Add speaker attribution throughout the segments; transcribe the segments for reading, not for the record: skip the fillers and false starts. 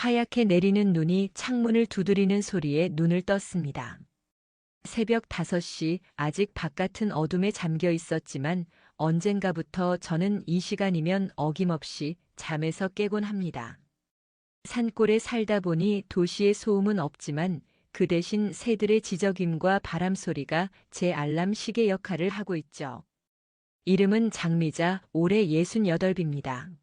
Speaker 1: 하얗게 내리는 눈이 창문을 두드리는 소리에 눈을 떴습니다. 새벽 5시, 아직 바깥은 어둠에 잠겨 있었지만 언젠가부터 저는 이 시간이면 어김없이 잠에서 깨곤 합니다. 산골에 살다 보니 도시의 소음은 없지만 그 대신 새들의 지저귐과 바람 소리가 제 알람 시계 역할을 하고 있죠. 이름은 장미자, 올해 68입니다.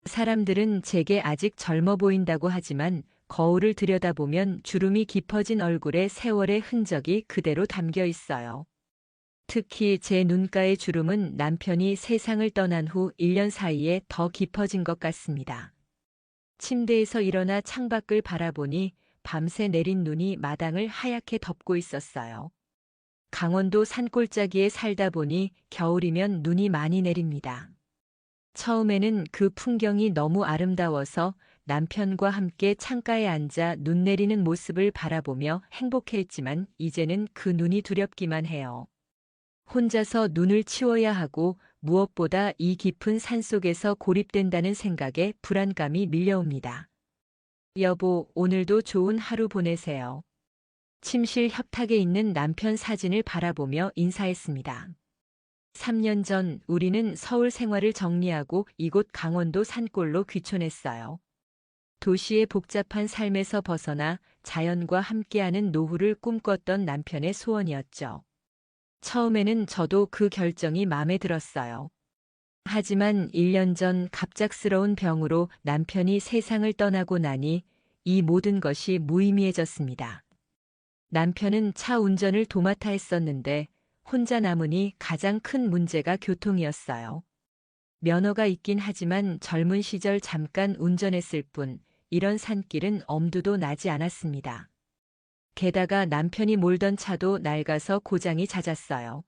Speaker 1: 사람들은 제게 아직 젊어 보인다고 하지만 거울을 들여다보면 주름이 깊어진 얼굴에 세월의 흔적이 그대로 담겨 있어요. 특히 제 눈가의 주름은 남편이 세상을 떠난 후 1년 사이에 더 깊어진 것 같습니다. 침대에서 일어나 창밖을 바라보니 밤새 내린 눈이 마당을 하얗게 덮고 있었어요. 강원도 산골짜기에 살다 보니 겨울이면 눈이 많이 내립니다. 처음에는 그 풍경이 너무 아름다워서 남편과 함께 창가에 앉아 눈 내리는 모습을 바라보며 행복해했지만 이제는 그 눈이 두렵기만 해요. 혼자서 눈을 치워야 하고 무엇보다 이 깊은 산속에서 고립된다는 생각에 불안감이 밀려옵니다. 여보, 오늘도 좋은 하루 보내세요. 침실 협탁에 있는 남편 사진을 바라보며 인사했습니다. 3년 전 우리는 서울 생활을 정리하고 이곳 강원도 산골로 귀촌했어요. 도시의 복잡한 삶에서 벗어나 자연과 함께하는 노후를 꿈꿨던 남편의 소원이었죠. 처음에는 저도 그 결정이 마음에 들었어요. 하지만 1년 전 갑작스러운 병으로 남편이 세상을 떠나고 나니 이 모든 것이 무의미해졌습니다. 남편은 차 운전을 도맡아 했었는데 혼자 남으니 가장 큰 문제가 교통이었어요. 면허가 있긴 하지만 젊은 시절 잠깐 운전했을 뿐 이런 산길은 엄두도 나지 않았습니다. 게다가 남편이 몰던 차도 낡아서 고장이 잦았어요.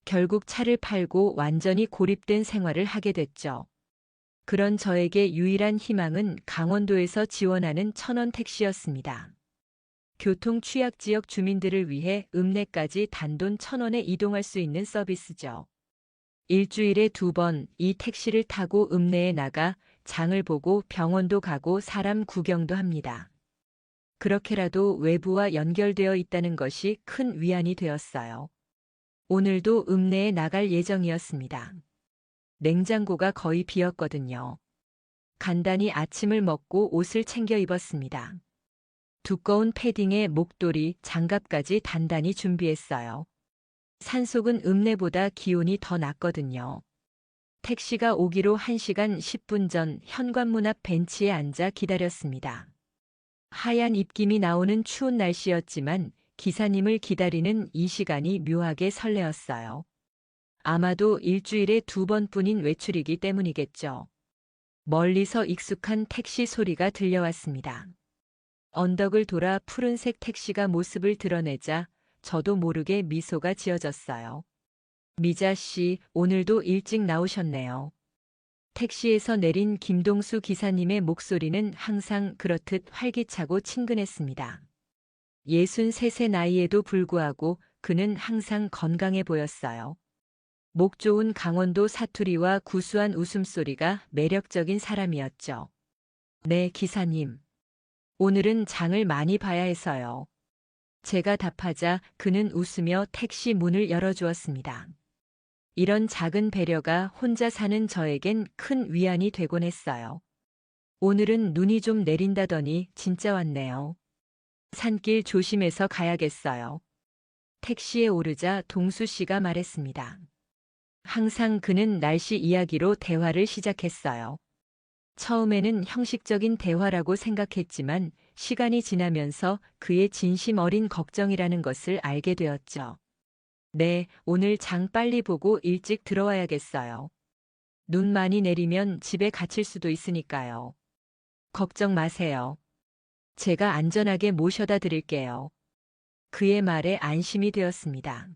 Speaker 1: 결국 차를 팔고 완전히 고립된 생활을 하게 됐죠. 그런 저에게 유일한 희망은 강원도에서 지원하는 1,000원 택시였습니다. 교통 취약 지역 주민들을 위해 읍내까지 단돈 1,000원에 이동할 수 있는 서비스죠. 일주일에 2번 이 택시를 타고 읍내에 나가 장을 보고 병원도 가고 사람 구경도 합니다. 그렇게라도 외부와 연결되어 있다는 것이 큰 위안이 되었어요. 오늘도 읍내에 나갈 예정이었습니다. 냉장고가 거의 비었거든요. 간단히 아침을 먹고 옷을 챙겨 입었습니다. 두꺼운 패딩에 목도리, 장갑까지 단단히 준비했어요. 산속은 읍내보다 기온이 더 낮거든요. 택시가 오기로 1시간 10분 전 현관문 앞 벤치에 앉아 기다렸습니다. 하얀 입김이 나오는 추운 날씨였지만 기사님을 기다리는 이 시간이 묘하게 설레었어요. 아마도 일주일에 2번뿐인 외출이기 때문이겠죠. 멀리서 익숙한 택시 소리가 들려왔습니다. 언덕을 돌아 푸른색 택시가 모습을 드러내자 저도 모르게 미소가 지어졌어요. 미자 씨, 오늘도 일찍 나오셨네요. 택시에서 내린 김동수 기사님의 목소리는 항상 그렇듯 활기차고 친근했습니다. 63세 나이에도 불구하고 그는 항상 건강해 보였어요. 목 좋은 강원도 사투리와 구수한 웃음소리가 매력적인 사람이었죠. 네, 기사님. 오늘은 장을 많이 봐야 해서요. 제가 답하자 그는 웃으며 택시 문을 열어주었습니다. 이런 작은 배려가 혼자 사는 저에겐 큰 위안이 되곤 했어요. 오늘은 눈이 좀 내린다더니 진짜 왔네요. 산길 조심해서 가야겠어요. 택시에 오르자 동수 씨가 말했습니다. 항상 그는 날씨 이야기로 대화를 시작했어요. 처음에는 형식적인 대화라고 생각했지만 시간이 지나면서 그의 진심 어린 걱정이라는 것을 알게 되었죠. 네, 오늘 장 빨리 보고 일찍 들어와야겠어요. 눈 많이 내리면 집에 갇힐 수도 있으니까요. 걱정 마세요. 제가 안전하게 모셔다 드릴게요. 그의 말에 안심이 되었습니다.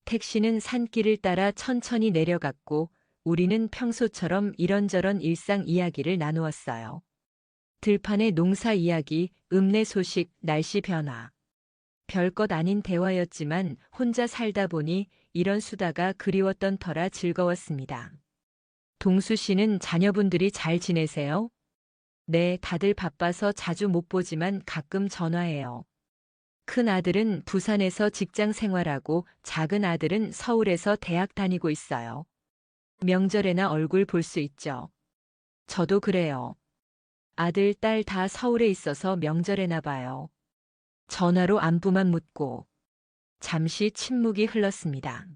Speaker 1: 택시는 산길을 따라 천천히 내려갔고 우리는 평소처럼 이런저런 일상 이야기를 나누었어요. 들판의 농사 이야기, 읍내 소식, 날씨 변화. 별것 아닌 대화였지만 혼자 살다 보니 이런 수다가 그리웠던 터라 즐거웠습니다. 동수 씨는 자녀분들이 잘 지내세요? 네, 다들 바빠서 자주 못 보지만 가끔 전화해요. 큰 아들은 부산에서 직장 생활하고 작은 아들은 서울에서 대학 다니고 있어요. 명절에나 얼굴 볼 수 있죠. 저도 그래요. 아들, 딸 다 서울에 있어서 명절에나 봐요. 전화로 안부만 묻고. 잠시 침묵이 흘렀습니다.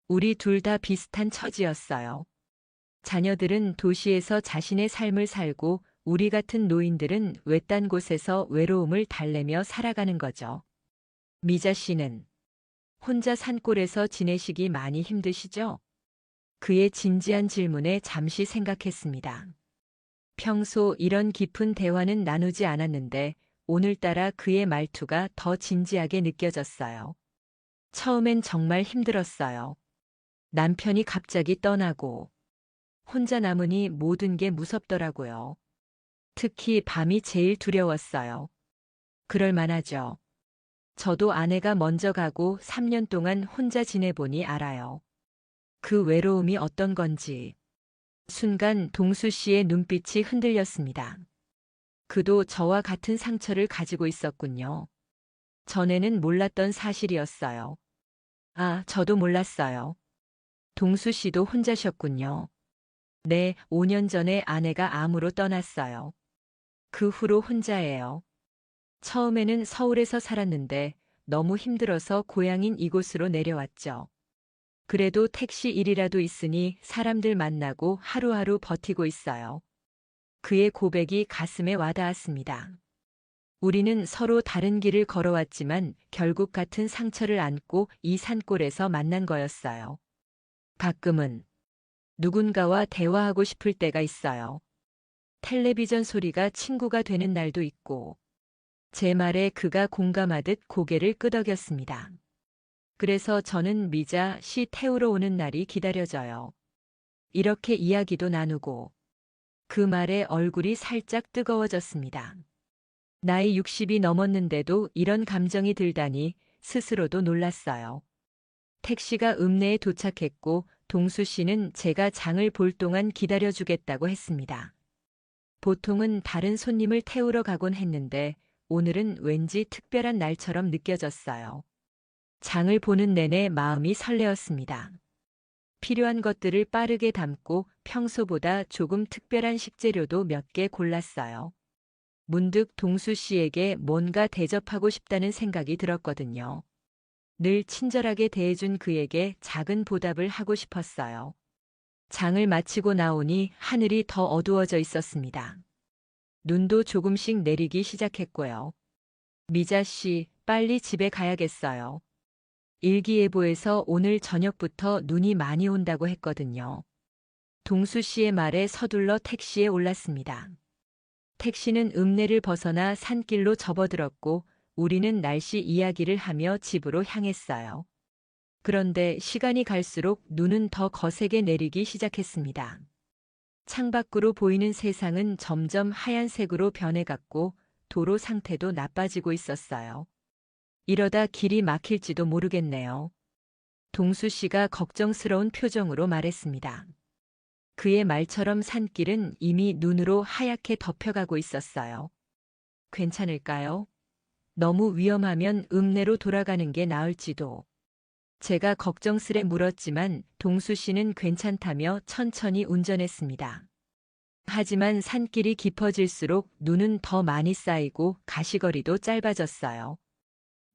Speaker 1: 우리 둘 다 비슷한 처지였어요. 자녀들은 도시에서 자신의 삶을 살고 우리 같은 노인들은 외딴 곳에서 외로움을 달래며 살아가는 거죠. 미자 씨는 혼자 산골에서 지내시기 많이 힘드시죠? 그의 진지한 질문에 잠시 생각했습니다. 평소 이런 깊은 대화는 나누지 않았는데 오늘따라 그의 말투가 더 진지하게 느껴졌어요. 처음엔 정말 힘들었어요. 남편이 갑자기 떠나고 혼자 남으니 모든 게 무섭더라고요. 특히 밤이 제일 두려웠어요. 그럴 만하죠. 저도 아내가 먼저 가고 3년 동안 혼자 지내보니 알아요. 그 외로움이 어떤 건지. 순간 동수 씨의 눈빛이 흔들렸습니다. 그도 저와 같은 상처를 가지고 있었군요. 전에는 몰랐던 사실이었어요. 아, 저도 몰랐어요. 동수 씨도 혼자셨군요. 네, 5년 전에 아내가 암으로 떠났어요. 그 후로 혼자예요. 처음에는 서울에서 살았는데 너무 힘들어서 고향인 이곳으로 내려왔죠. 그래도 택시 일이라도 있으니 사람들 만나고 하루하루 버티고 있어요. 그의 고백이 가슴에 와닿았습니다. 우리는 서로 다른 길을 걸어왔지만 결국 같은 상처를 안고 이 산골에서 만난 거였어요. 가끔은 누군가와 대화하고 싶을 때가 있어요. 텔레비전 소리가 친구가 되는 날도 있고, 제 말에 그가 공감하듯 고개를 끄덕였습니다. 그래서 저는 미자 씨 태우러 오는 날이 기다려져요. 이렇게 이야기도 나누고, 그 말에 얼굴이 살짝 뜨거워졌습니다. 나이 60이 넘었는데도 이런 감정이 들다니 스스로도 놀랐어요. 택시가 읍내에 도착했고 동수 씨는 제가 장을 볼 동안 기다려주겠다고 했습니다. 보통은 다른 손님을 태우러 가곤 했는데 오늘은 왠지 특별한 날처럼 느껴졌어요. 장을 보는 내내 마음이 설레었습니다. 필요한 것들을 빠르게 담고 평소보다 조금 특별한 식재료도 몇 개 골랐어요. 문득 동수 씨에게 뭔가 대접하고 싶다는 생각이 들었거든요. 늘 친절하게 대해준 그에게 작은 보답을 하고 싶었어요. 장을 마치고 나오니 하늘이 더 어두워져 있었습니다. 눈도 조금씩 내리기 시작했고요. 미자 씨, 빨리 집에 가야겠어요. 일기예보에서 오늘 저녁부터 눈이 많이 온다고 했거든요. 동수 씨의 말에 서둘러 택시에 올랐습니다. 택시는 읍내를 벗어나 산길로 접어들었고 우리는 날씨 이야기를 하며 집으로 향했어요. 그런데 시간이 갈수록 눈은 더 거세게 내리기 시작했습니다. 창밖으로 보이는 세상은 점점 하얀색으로 변해갔고 도로 상태도 나빠지고 있었어요. 이러다 길이 막힐지도 모르겠네요. 동수 씨가 걱정스러운 표정으로 말했습니다. 그의 말처럼 산길은 이미 눈으로 하얗게 덮여가고 있었어요. 괜찮을까요? 너무 위험하면 읍내로 돌아가는 게 나을지도. 제가 걱정스레 물었지만 동수 씨는 괜찮다며 천천히 운전했습니다. 하지만 산길이 깊어질수록 눈은 더 많이 쌓이고 가시거리도 짧아졌어요.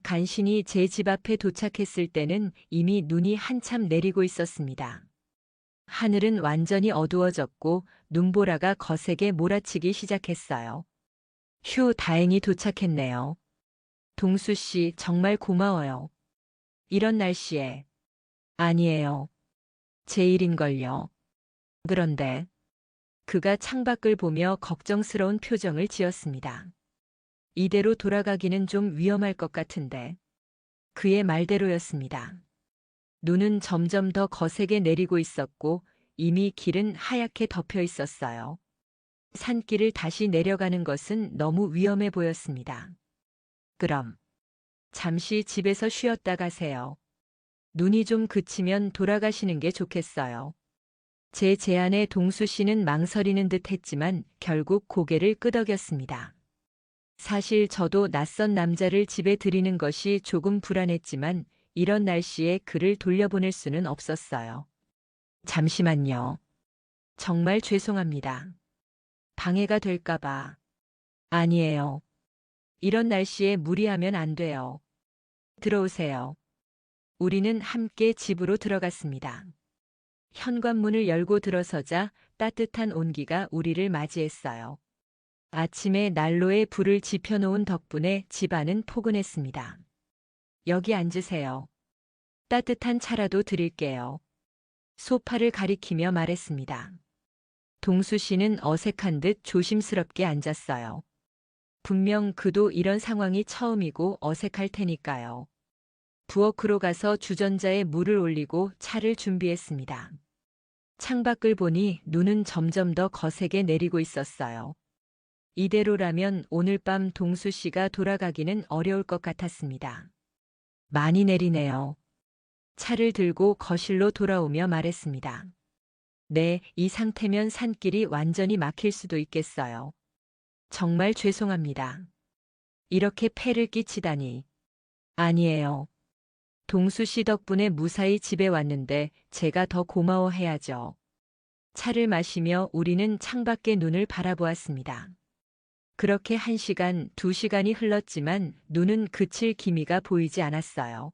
Speaker 1: 간신히 제 집 앞에 도착했을 때는 이미 눈이 한참 내리고 있었습니다. 하늘은 완전히 어두워졌고 눈보라가 거세게 몰아치기 시작했어요. 휴, 다행히 도착했네요. 동수 씨, 정말 고마워요. 이런 날씨에. 아니에요. 제 일인걸요. 그런데 그가 창밖을 보며 걱정스러운 표정을 지었습니다. 이대로 돌아가기는 좀 위험할 것 같은데. 그의 말대로였습니다. 눈은 점점 더 거세게 내리고 있었고 이미 길은 하얗게 덮여 있었어요. 산길을 다시 내려가는 것은 너무 위험해 보였습니다. 그럼 잠시 집에서 쉬었다 가세요. 눈이 좀 그치면 돌아가시는 게 좋겠어요. 제 제안에 동수 씨는 망설이는 듯 했지만 결국 고개를 끄덕였습니다. 사실 저도 낯선 남자를 집에 들이는 것이 조금 불안했지만 이런 날씨에 그를 돌려보낼 수는 없었어요. 잠시만요. 정말 죄송합니다. 방해가 될까봐. 아니에요. 이런 날씨에 무리하면 안 돼요. 들어오세요. 우리는 함께 집으로 들어갔습니다. 현관문을 열고 들어서자 따뜻한 온기가 우리를 맞이했어요. 아침에 난로에 불을 지펴놓은 덕분에 집안은 포근했습니다. 여기 앉으세요. 따뜻한 차라도 드릴게요. 소파를 가리키며 말했습니다. 동수 씨는 어색한 듯 조심스럽게 앉았어요. 분명 그도 이런 상황이 처음이고 어색할 테니까요. 부엌으로 가서 주전자에 물을 올리고 차를 준비했습니다. 창밖을 보니 눈은 점점 더 거세게 내리고 있었어요. 이대로라면 오늘 밤 동수 씨가 돌아가기는 어려울 것 같았습니다. 많이 내리네요. 차를 들고 거실로 돌아오며 말했습니다. 네, 이 상태면 산길이 완전히 막힐 수도 있겠어요. 정말 죄송합니다. 이렇게 폐를 끼치다니. 아니에요. 동수 씨 덕분에 무사히 집에 왔는데 제가 더 고마워해야죠. 차를 마시며 우리는 창밖에 눈을 바라보았습니다. 그렇게 1시간, 2시간이 흘렀지만 눈은 그칠 기미가 보이지 않았어요.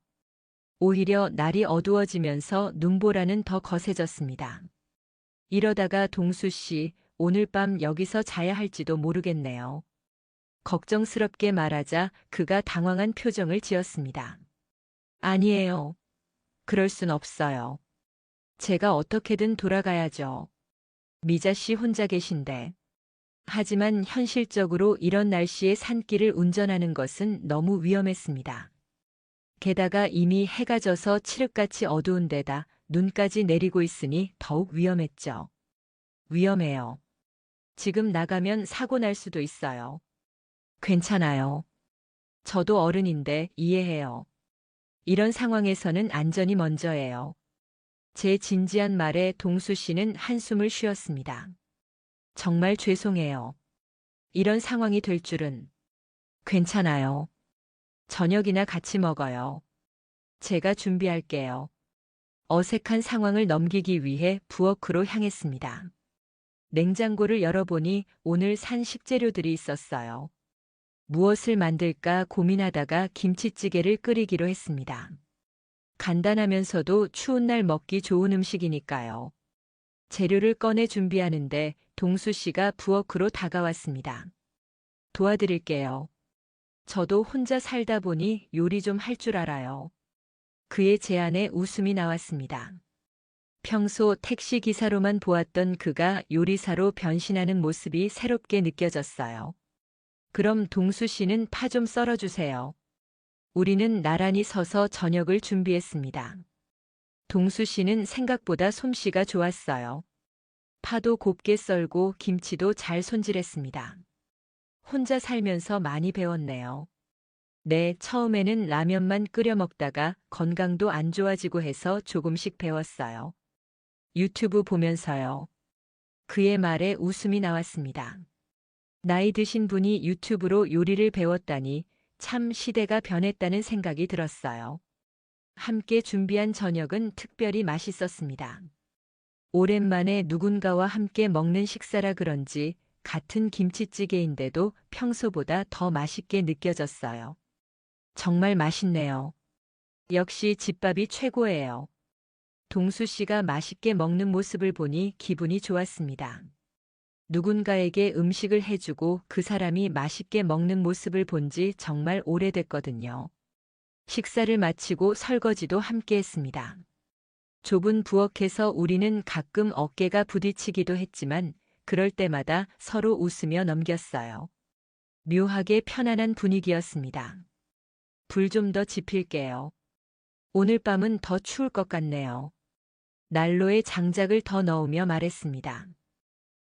Speaker 1: 오히려 날이 어두워지면서 눈보라는 더 거세졌습니다. 이러다가 동수 씨, 오늘 밤 여기서 자야 할지도 모르겠네요. 걱정스럽게 말하자 그가 당황한 표정을 지었습니다. 아니에요. 그럴 순 없어요. 제가 어떻게든 돌아가야죠. 미자 씨 혼자 계신데. 하지만 현실적으로 이런 날씨에 산길을 운전하는 것은 너무 위험했습니다. 게다가 이미 해가 져서 칠흑같이 어두운 데다 눈까지 내리고 있으니 더욱 위험했죠. 위험해요. 지금 나가면 사고 날 수도 있어요. 괜찮아요. 저도 어른인데 이해해요. 이런 상황에서는 안전이 먼저예요. 제 진지한 말에 동수 씨는 한숨을 쉬었습니다. 정말 죄송해요. 이런 상황이 될 줄은. 괜찮아요. 저녁이나 같이 먹어요. 제가 준비할게요. 어색한 상황을 넘기기 위해 부엌으로 향했습니다. 냉장고를 열어보니 오늘 산 식재료들이 있었어요. 무엇을 만들까 고민하다가 김치찌개를 끓이기로 했습니다. 간단하면서도 추운 날 먹기 좋은 음식이니까요. 재료를 꺼내 준비하는데 동수 씨가 부엌으로 다가왔습니다. 도와드릴게요. 저도 혼자 살다 보니 요리 좀 할 줄 알아요. 그의 제안에 웃음이 나왔습니다. 평소 택시 기사로만 보았던 그가 요리사로 변신하는 모습이 새롭게 느껴졌어요. 그럼 동수 씨는 파 좀 썰어주세요. 우리는 나란히 서서 저녁을 준비했습니다. 동수 씨는 생각보다 솜씨가 좋았어요. 파도 곱게 썰고 김치도 잘 손질했습니다. 혼자 살면서 많이 배웠네요. 네, 처음에는 라면만 끓여 먹다가 건강도 안 좋아지고 해서 조금씩 배웠어요. 유튜브 보면서요. 그의 말에 웃음이 나왔습니다. 나이 드신 분이 유튜브로 요리를 배웠다니 참 시대가 변했다는 생각이 들었어요. 함께 준비한 저녁은 특별히 맛있었습니다. 오랜만에 누군가와 함께 먹는 식사라 그런지 같은 김치찌개인데도 평소보다 더 맛있게 느껴졌어요. 정말 맛있네요. 역시 집밥이 최고예요. 동수 씨가 맛있게 먹는 모습을 보니 기분이 좋았습니다. 누군가에게 음식을 해주고 그 사람이 맛있게 먹는 모습을 본 지 정말 오래됐거든요. 식사를 마치고 설거지도 함께 했습니다. 좁은 부엌에서 우리는 가끔 어깨가 부딪히기도 했지만 그럴 때마다 서로 웃으며 넘겼어요. 묘하게 편안한 분위기였습니다. 불 좀 더 지필게요. 오늘 밤은 더 추울 것 같네요. 난로에 장작을 더 넣으며 말했습니다.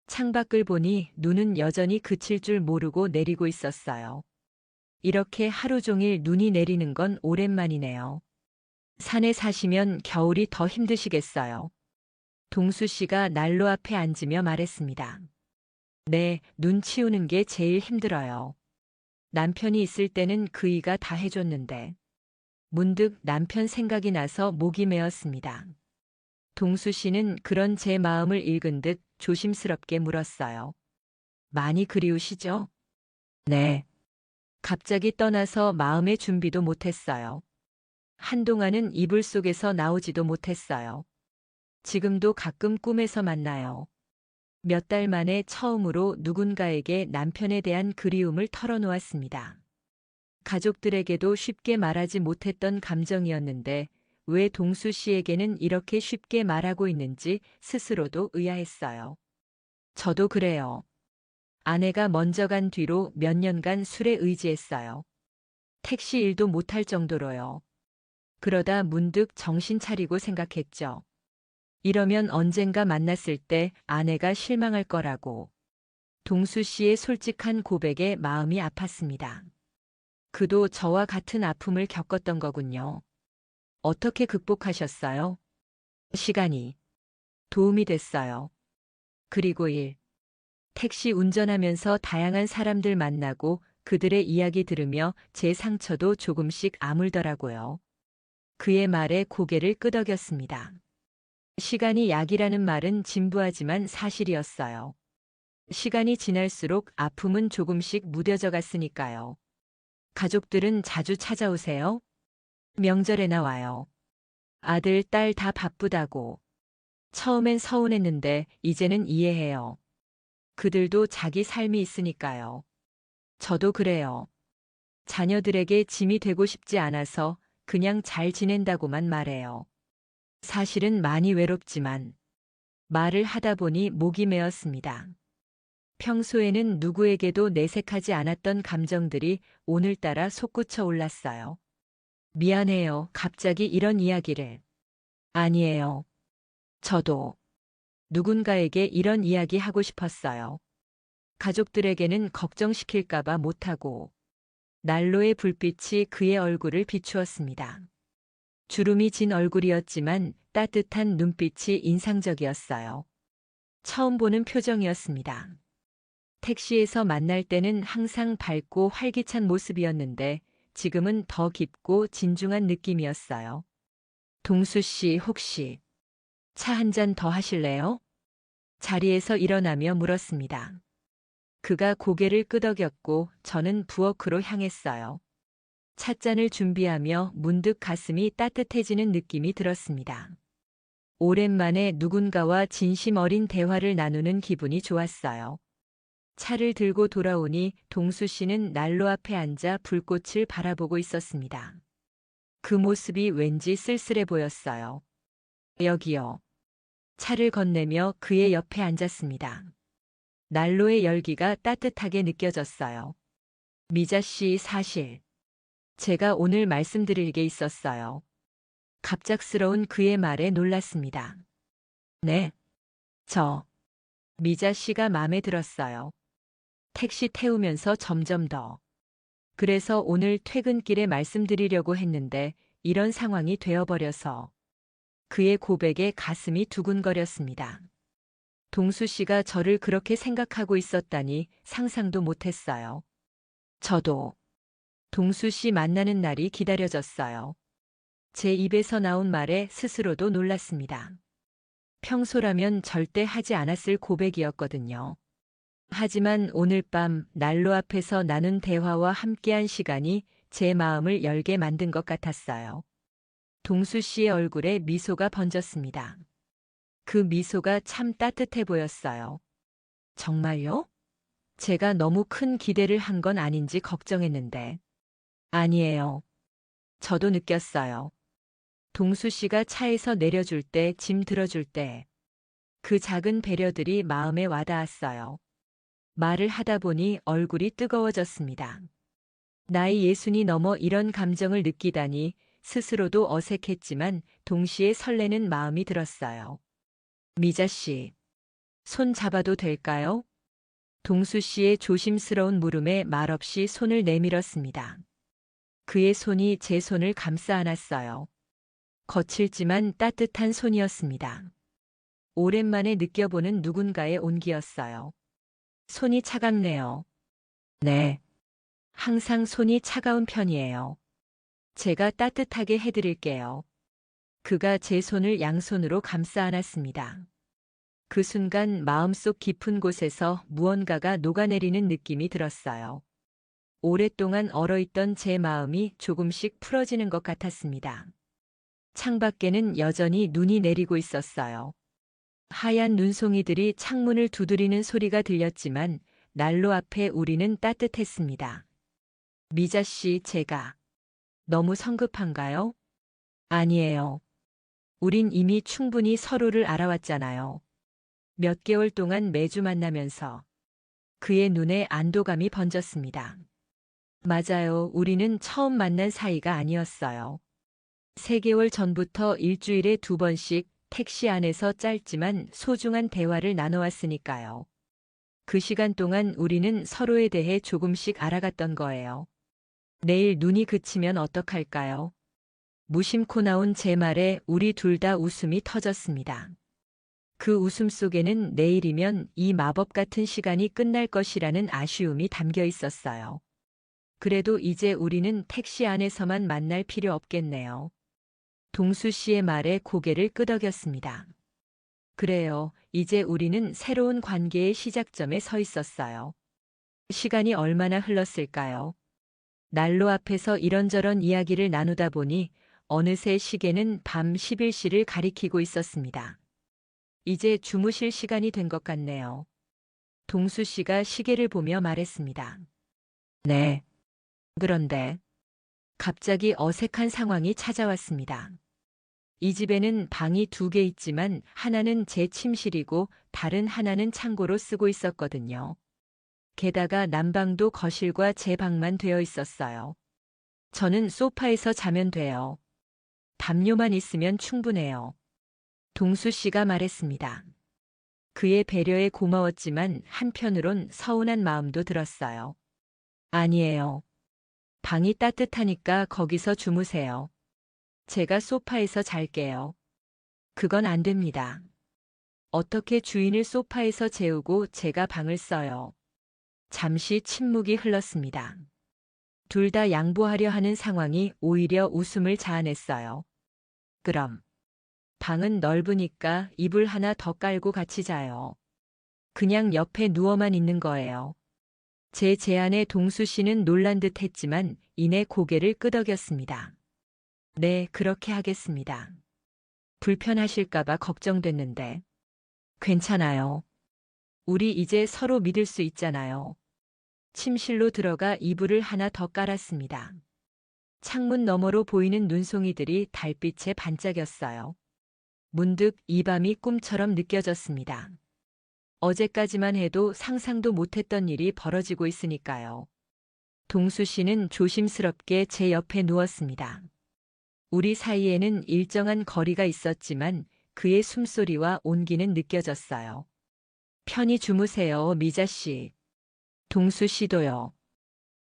Speaker 1: 창밖을 보니 눈은 여전히 그칠 줄 모르고 내리고 있었어요. 이렇게 하루 종일 눈이 내리는 건 오랜만이네요. 산에 사시면 겨울이 더 힘드시겠어요. 동수 씨가 난로 앞에 앉으며 말했습니다. 네, 눈 치우는 게 제일 힘들어요. 남편이 있을 때는 그이가 다 해줬는데. 문득 남편 생각이 나서 목이 메었습니다. 동수 씨는 그런 제 마음을 읽은 듯 조심스럽게 물었어요. 많이 그리우시죠? 네. 갑자기 떠나서 마음의 준비도 못했어요. 한동안은 이불 속에서 나오지도 못했어요. 지금도 가끔 꿈에서 만나요. 몇 달 만에 처음으로 누군가에게 남편에 대한 그리움을 털어놓았습니다. 가족들에게도 쉽게 말하지 못했던 감정이었는데 왜 동수 씨에게는 이렇게 쉽게 말하고 있는지 스스로도 의아했어요. 저도 그래요. 아내가 먼저 간 뒤로 몇 년간 술에 의지했어요. 택시 일도 못할 정도로요. 그러다 문득 정신 차리고 생각했죠. 이러면 언젠가 만났을 때 아내가 실망할 거라고. 동수 씨의 솔직한 고백에 마음이 아팠습니다. 그도 저와 같은 아픔을 겪었던 거군요. 어떻게 극복하셨어요? 시간이 도움이 됐어요. 그리고 택시 운전하면서 다양한 사람들 만나고 그들의 이야기 들으며 제 상처도 조금씩 아물더라고요. 그의 말에 고개를 끄덕였습니다. 시간이 약이라는 말은 진부하지만 사실이었어요. 시간이 지날수록 아픔은 조금씩 무뎌져 갔으니까요. 가족들은 자주 찾아오세요? 명절에나 와요. 아들, 딸 다 바쁘다고. 처음엔 서운했는데 이제는 이해해요. 그들도 자기 삶이 있으니까요. 저도 그래요. 자녀들에게 짐이 되고 싶지 않아서 그냥 잘 지낸다고만 말해요. 사실은 많이 외롭지만 말을 하다 보니 목이 메었습니다. 평소에는 누구에게도 내색하지 않았던 감정들이 오늘따라 솟구쳐 올랐어요. 미안해요. 갑자기 이런 이야기를. 아니에요. 저도 누군가에게 이런 이야기 하고 싶었어요. 가족들에게는 걱정시킬까봐 못하고. 난로의 불빛이 그의 얼굴을 비추었습니다. 주름이 진 얼굴이었지만 따뜻한 눈빛이 인상적이었어요. 처음 보는 표정이었습니다. 택시에서 만날 때는 항상 밝고 활기찬 모습이었는데 지금은 더 깊고 진중한 느낌이었어요. 동수 씨 혹시 차 한 잔 더 하실래요? 자리에서 일어나며 물었습니다. 그가 고개를 끄덕였고 저는 부엌으로 향했어요. 찻잔을 준비하며 문득 가슴이 따뜻해지는 느낌이 들었습니다. 오랜만에 누군가와 진심 어린 대화를 나누는 기분이 좋았어요. 차를 들고 돌아오니 동수 씨는 난로 앞에 앉아 불꽃을 바라보고 있었습니다. 그 모습이 왠지 쓸쓸해 보였어요. 여기요. 차를 건네며 그의 옆에 앉았습니다. 난로의 열기가 따뜻하게 느껴졌어요. 미자 씨 사실 제가 오늘 말씀드릴 게 있었어요. 갑작스러운 그의 말에 놀랐습니다. 네. 미자 씨가 마음에 들었어요. 택시 태우면서 점점 더. 그래서 오늘 퇴근길에 말씀드리려고 했는데 이런 상황이 되어버려서. 그의 고백에 가슴이 두근거렸습니다. 동수 씨가 저를 그렇게 생각하고 있었다니 상상도 못했어요. 저도 동수 씨 만나는 날이 기다려졌어요. 제 입에서 나온 말에 스스로도 놀랐습니다. 평소라면 절대 하지 않았을 고백이었거든요. 하지만 오늘 밤 난로 앞에서 나눈 대화와 함께한 시간이 제 마음을 열게 만든 것 같았어요. 동수 씨의 얼굴에 미소가 번졌습니다. 그 미소가 참 따뜻해 보였어요. 정말요? 제가 너무 큰 기대를 한 건 아닌지 걱정했는데. 아니에요. 저도 느꼈어요. 동수 씨가 차에서 내려줄 때, 짐 들어줄 때, 그 작은 배려들이 마음에 와닿았어요. 말을 하다 보니 얼굴이 뜨거워졌습니다. 나이 60이 넘어 이런 감정을 느끼다니 스스로도 어색했지만 동시에 설레는 마음이 들었어요. 미자 씨, 손 잡아도 될까요? 동수 씨의 조심스러운 물음에 말없이 손을 내밀었습니다. 그의 손이 제 손을 감싸 안았어요. 거칠지만 따뜻한 손이었습니다. 오랜만에 느껴보는 누군가의 온기였어요. 손이 차갑네요. 네. 항상 손이 차가운 편이에요. 제가 따뜻하게 해드릴게요. 그가 제 손을 양손으로 감싸 안았습니다. 그 순간 마음속 깊은 곳에서 무언가가 녹아내리는 느낌이 들었어요. 오랫동안 얼어있던 제 마음이 조금씩 풀어지는 것 같았습니다. 창밖에는 여전히 눈이 내리고 있었어요. 하얀 눈송이들이 창문을 두드리는 소리가 들렸지만 난로 앞에 우리는 따뜻했습니다. 미자 씨, 제가 너무 성급한가요? 아니에요. 우린 이미 충분히 서로를 알아왔잖아요. 몇 개월 동안 매주 만나면서 그의 눈에 안도감이 번졌습니다. 맞아요. 우리는 처음 만난 사이가 아니었어요. 3개월 전부터 일주일에 2번씩 택시 안에서 짧지만 소중한 대화를 나눠왔으니까요. 그 시간 동안 우리는 서로에 대해 조금씩 알아갔던 거예요. 내일 눈이 그치면 어떡할까요? 무심코 나온 제 말에 우리 둘 다 웃음이 터졌습니다. 그 웃음 속에는 내일이면 이 마법 같은 시간이 끝날 것이라는 아쉬움이 담겨 있었어요. 그래도 이제 우리는 택시 안에서만 만날 필요 없겠네요. 동수 씨의 말에 고개를 끄덕였습니다. 그래요. 이제 우리는 새로운 관계의 시작점에 서 있었어요. 시간이 얼마나 흘렀을까요? 난로 앞에서 이런저런 이야기를 나누다 보니 어느새 시계는 밤 11시를 가리키고 있었습니다. 이제 주무실 시간이 된 것 같네요. 동수 씨가 시계를 보며 말했습니다. 네. 그런데 갑자기 어색한 상황이 찾아왔습니다. 이 집에는 방이 2개 있지만 하나는 제 침실이고 다른 하나는 창고로 쓰고 있었거든요. 게다가 난방도 거실과 제 방만 되어 있었어요. 저는 소파에서 자면 돼요. 담요만 있으면 충분해요. 동수 씨가 말했습니다. 그의 배려에 고마웠지만 한편으론 서운한 마음도 들었어요. 아니에요. 방이 따뜻하니까 거기서 주무세요. 제가 소파에서 잘게요. 그건 안 됩니다. 어떻게 주인을 소파에서 재우고 제가 방을 써요. 잠시 침묵이 흘렀습니다. 둘 다 양보하려 하는 상황이 오히려 웃음을 자아냈어요. 그럼 방은 넓으니까 이불 하나 더 깔고 같이 자요. 그냥 옆에 누워만 있는 거예요. 제 제안에 동수 씨는 놀란 듯 했지만 이내 고개를 끄덕였습니다. 네, 그렇게 하겠습니다. 불편하실까봐 걱정됐는데. 괜찮아요. 우리 이제 서로 믿을 수 있잖아요. 침실로 들어가 이불을 하나 더 깔았습니다. 창문 너머로 보이는 눈송이들이 달빛에 반짝였어요. 문득 이 밤이 꿈처럼 느껴졌습니다. 어제까지만 해도 상상도 못했던 일이 벌어지고 있으니까요. 동수 씨는 조심스럽게 제 옆에 누웠습니다. 우리 사이에는 일정한 거리가 있었지만 그의 숨소리와 온기는 느껴졌어요. 편히 주무세요, 미자 씨. 동수 씨도요.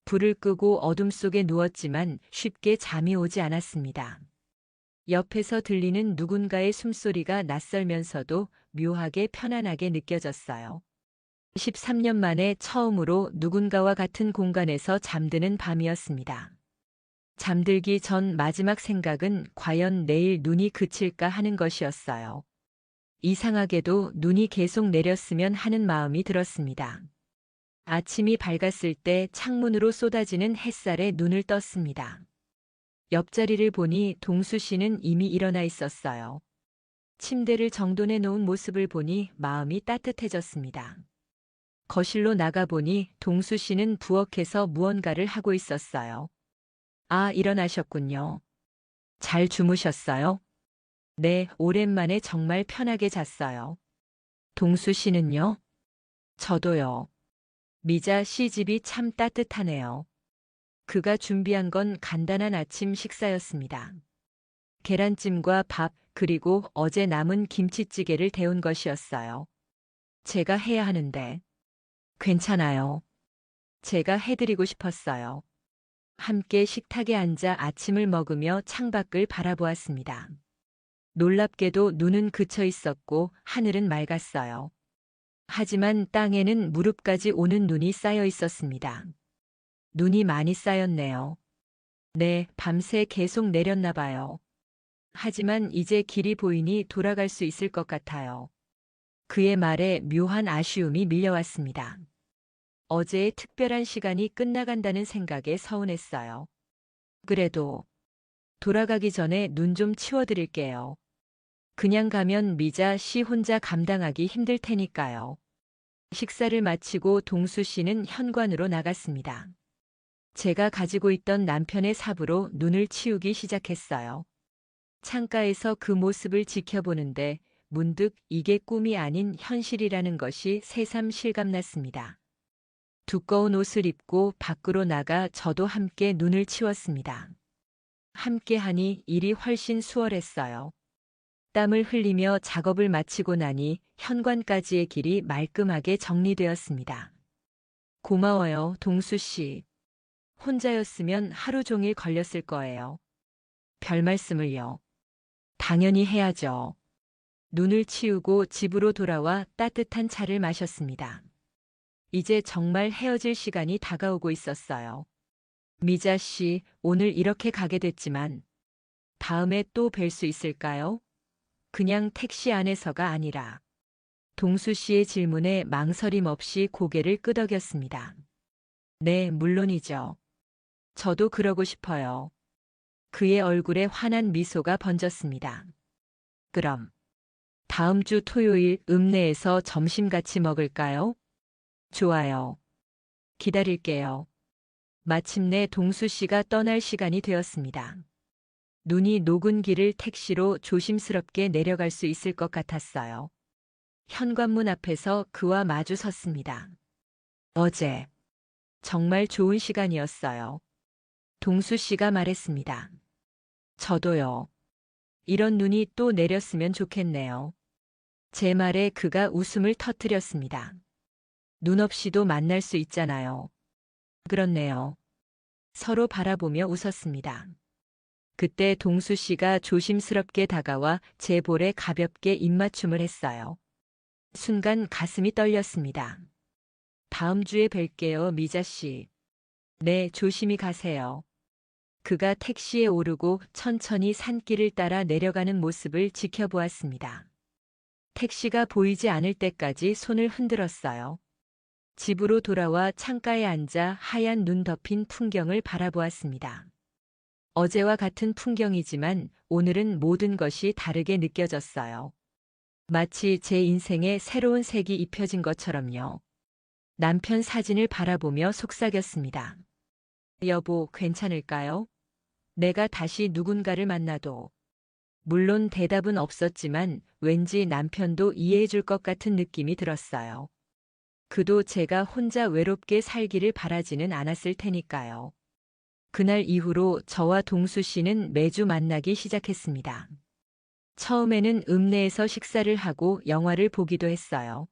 Speaker 1: 불을 끄고 어둠 속에 누웠지만 쉽게 잠이 오지 않았습니다. 옆에서 들리는 누군가의 숨소리가 낯설면서도 묘하게 편안하게 느껴졌어요. 13년 만에 처음으로 누군가와 같은 공간에서 잠드는 밤이었습니다. 잠들기 전 마지막 생각은 과연 내일 눈이 그칠까 하는 것이었어요. 이상하게도 눈이 계속 내렸으면 하는 마음이 들었습니다. 아침이 밝았을 때 창문으로 쏟아지는 햇살에 눈을 떴습니다. 옆자리를 보니 동수 씨는 이미 일어나 있었어요. 침대를 정돈해 놓은 모습을 보니 마음이 따뜻해졌습니다. 거실로 나가보니 동수 씨는 부엌에서 무언가를 하고 있었어요. 아, 일어나셨군요. 잘 주무셨어요? 네, 오랜만에 정말 편하게 잤어요. 동수 씨는요? 저도요. 미자 씨 집이 참 따뜻하네요. 그가 준비한 건 간단한 아침 식사였습니다. 계란찜과 밥, 그리고 어제 남은 김치찌개를 데운 것이었어요. 제가 해야 하는데. 괜찮아요. 제가 해드리고 싶었어요. 함께 식탁에 앉아 아침을 먹으며 창밖을 바라보았습니다. 놀랍게도 눈은 그쳐 있었고 하늘은 맑았어요. 하지만 땅에는 무릎까지 오는 눈이 쌓여 있었습니다. 눈이 많이 쌓였네요. 네, 밤새 계속 내렸나 봐요. 하지만 이제 길이 보이니 돌아갈 수 있을 것 같아요. 그의 말에 묘한 아쉬움이 밀려왔습니다. 어제의 특별한 시간이 끝나간다는 생각에 서운했어요. 그래도 돌아가기 전에 눈 좀 치워드릴게요. 그냥 가면 미자 씨 혼자 감당하기 힘들 테니까요. 식사를 마치고 동수 씨는 현관으로 나갔습니다. 제가 가지고 있던 남편의 삽으로 눈을 치우기 시작했어요. 창가에서 그 모습을 지켜보는데 문득 이게 꿈이 아닌 현실이라는 것이 새삼 실감났습니다. 두꺼운 옷을 입고 밖으로 나가 저도 함께 눈을 치웠습니다. 함께 하니 일이 훨씬 수월했어요. 땀을 흘리며 작업을 마치고 나니 현관까지의 길이 말끔하게 정리되었습니다. 고마워요, 동수 씨. 혼자였으면 하루 종일 걸렸을 거예요. 별 말씀을요. 당연히 해야죠. 눈을 치우고 집으로 돌아와 따뜻한 차를 마셨습니다. 이제 정말 헤어질 시간이 다가오고 있었어요. 미자 씨, 오늘 이렇게 가게 됐지만 다음에 또 뵐 수 있을까요? 그냥 택시 안에서가 아니라. 동수 씨의 질문에 망설임 없이 고개를 끄덕였습니다. 네, 물론이죠. 저도 그러고 싶어요. 그의 얼굴에 환한 미소가 번졌습니다. 그럼 다음 주 토요일 읍내에서 점심 같이 먹을까요? 좋아요. 기다릴게요. 마침내 동수 씨가 떠날 시간이 되었습니다. 눈이 녹은 길을 택시로 조심스럽게 내려갈 수 있을 것 같았어요. 현관문 앞에서 그와 마주 섰습니다. 어제 정말 좋은 시간이었어요. 동수 씨가 말했습니다. 저도요. 이런 눈이 또 내렸으면 좋겠네요. 제 말에 그가 웃음을 터뜨렸습니다. 눈 없이도 만날 수 있잖아요. 그렇네요. 서로 바라보며 웃었습니다. 그때 동수 씨가 조심스럽게 다가와 제 볼에 가볍게 입맞춤을 했어요. 순간 가슴이 떨렸습니다. 다음 주에 뵐게요, 미자 씨. 네, 조심히 가세요. 그가 택시에 오르고 천천히 산길을 따라 내려가는 모습을 지켜보았습니다. 택시가 보이지 않을 때까지 손을 흔들었어요. 집으로 돌아와 창가에 앉아 하얀 눈 덮인 풍경을 바라보았습니다. 어제와 같은 풍경이지만 오늘은 모든 것이 다르게 느껴졌어요. 마치 제 인생에 새로운 색이 입혀진 것처럼요. 남편 사진을 바라보며 속삭였습니다. 여보, 괜찮을까요? 내가 다시 누군가를 만나도. 물론 대답은 없었지만 왠지 남편도 이해해 줄 것 같은 느낌이 들었어요. 그도 제가 혼자 외롭게 살기를 바라지는 않았을 테니까요. 그날 이후로 저와 동수 씨는 매주 만나기 시작했습니다. 처음에는 읍내에서 식사를 하고 영화를 보기도 했어요.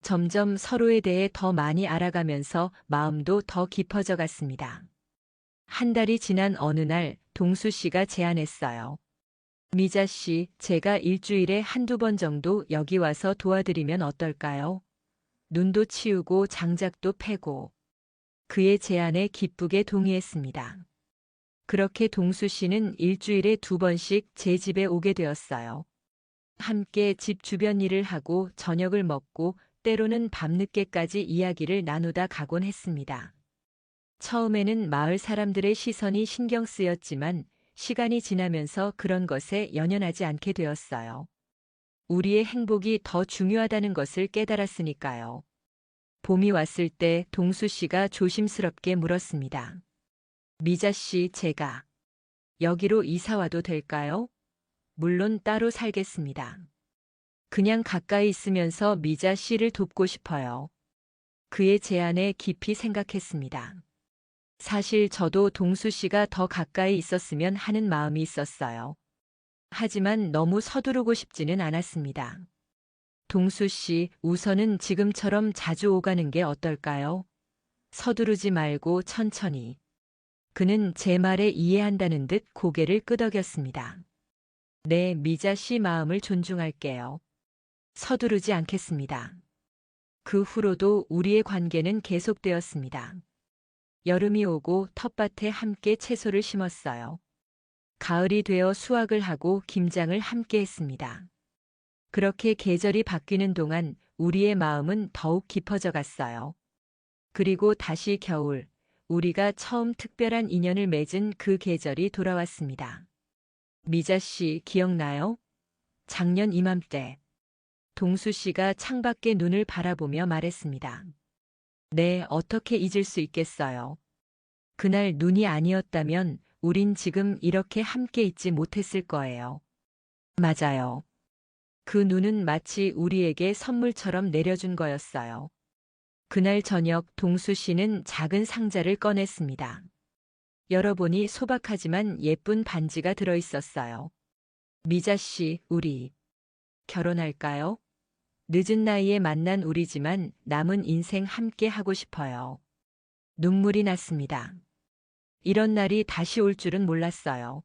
Speaker 1: 점점 서로에 대해 더 많이 알아가면서 마음도 더 깊어져 갔습니다. 한 달이 지난 어느 날 동수 씨가 제안했어요. 미자 씨, 제가 일주일에 한두 번 정도 여기 와서 도와드리면 어떨까요? 눈도 치우고 장작도 패고. 그의 제안에 기쁘게 동의했습니다. 그렇게 동수 씨는 일주일에 2번씩 제 집에 오게 되었어요. 함께 집 주변 일을 하고 저녁을 먹고 때로는 밤늦게까지 이야기를 나누다 가곤 했습니다. 처음에는 마을 사람들의 시선이 신경 쓰였지만 시간이 지나면서 그런 것에 연연하지 않게 되었어요. 우리의 행복이 더 중요하다는 것을 깨달았으니까요. 봄이 왔을 때 동수 씨가 조심스럽게 물었습니다. 미자 씨, 제가 여기로 이사 와도 될까요? 물론 따로 살겠습니다. 그냥 가까이 있으면서 미자 씨를 돕고 싶어요. 그의 제안에 깊이 생각했습니다. 사실 저도 동수 씨가 더 가까이 있었으면 하는 마음이 있었어요. 하지만 너무 서두르고 싶지는 않았습니다. 동수 씨, 우선은 지금처럼 자주 오가는 게 어떨까요? 서두르지 말고 천천히. 그는 제 말에 이해한다는 듯 고개를 끄덕였습니다. 네, 미자 씨 마음을 존중할게요. 서두르지 않겠습니다. 그 후로도 우리의 관계는 계속되었습니다. 여름이 오고 텃밭에 함께 채소를 심었어요. 가을이 되어 수확을 하고 김장을 함께 했습니다. 그렇게 계절이 바뀌는 동안 우리의 마음은 더욱 깊어져 갔어요. 그리고 다시 겨울, 우리가 처음 특별한 인연을 맺은 그 계절이 돌아왔습니다. 미자 씨, 기억나요? 작년 이맘때, 동수 씨가 창밖에 눈을 바라보며 말했습니다. 네, 어떻게 잊을 수 있겠어요. 그날 눈이 아니었다면 우린 지금 이렇게 함께 있지 못했을 거예요. 맞아요. 그 눈은 마치 우리에게 선물처럼 내려준 거였어요. 그날 저녁 동수 씨는 작은 상자를 꺼냈습니다. 열어보니 소박하지만 예쁜 반지가 들어 있었어요. 미자 씨, 우리 결혼할까요? 늦은 나이에 만난 우리지만 남은 인생 함께 하고 싶어요. 눈물이 났습니다. 이런 날이 다시 올 줄은 몰랐어요.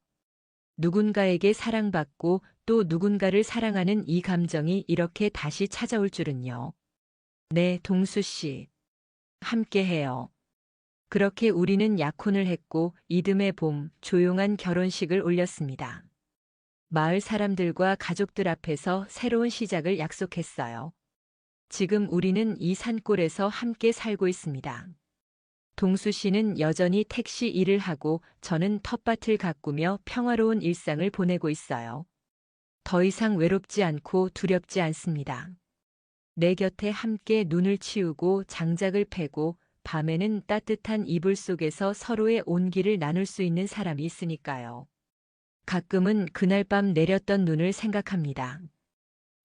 Speaker 1: 누군가에게 사랑받고 또 누군가를 사랑하는 이 감정이 이렇게 다시 찾아올 줄은요. 네, 동수 씨. 함께 해요. 그렇게 우리는 약혼을 했고 이듬해 봄 조용한 결혼식을 올렸습니다. 마을 사람들과 가족들 앞에서 새로운 시작을 약속했어요. 지금 우리는 이 산골에서 함께 살고 있습니다. 동수 씨는 여전히 택시 일을 하고 저는 텃밭을 가꾸며 평화로운 일상을 보내고 있어요. 더 이상 외롭지 않고 두렵지 않습니다. 내 곁에 함께 눈을 치우고 장작을 패고 밤에는 따뜻한 이불 속에서 서로의 온기를 나눌 수 있는 사람이 있으니까요. 가끔은 그날 밤 내렸던 눈을 생각합니다.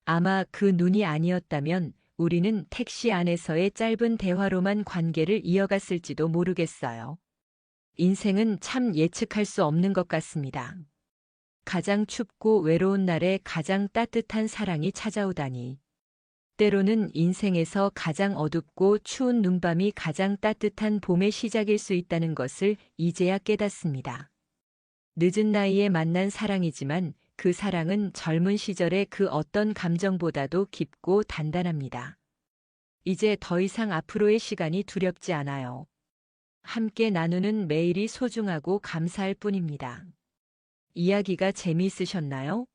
Speaker 1: 아마 그 눈이 아니었다면 우리는 택시 안에서의 짧은 대화로만 관계를 이어갔을지도 모르겠어요. 인생은 참 예측할 수 없는 것 같습니다. 가장 춥고 외로운 날에 가장 따뜻한 사랑이 찾아오다니. 때로는 인생에서 가장 어둡고 추운 눈밤이 가장 따뜻한 봄의 시작일 수 있다는 것을 이제야 깨닫습니다. 늦은 나이에 만난 사랑이지만 그 사랑은 젊은 시절의 그 어떤 감정보다도 깊고 단단합니다. 이제 더 이상 앞으로의 시간이 두렵지 않아요. 함께 나누는 매일이 소중하고 감사할 뿐입니다. 이야기가 재미있으셨나요?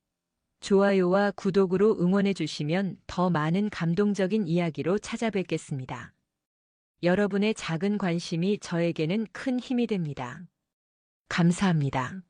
Speaker 1: 좋아요와 구독으로 응원해 주시면 더 많은 감동적인 이야기로 찾아뵙겠습니다. 여러분의 작은 관심이 저에게는 큰 힘이 됩니다. 감사합니다.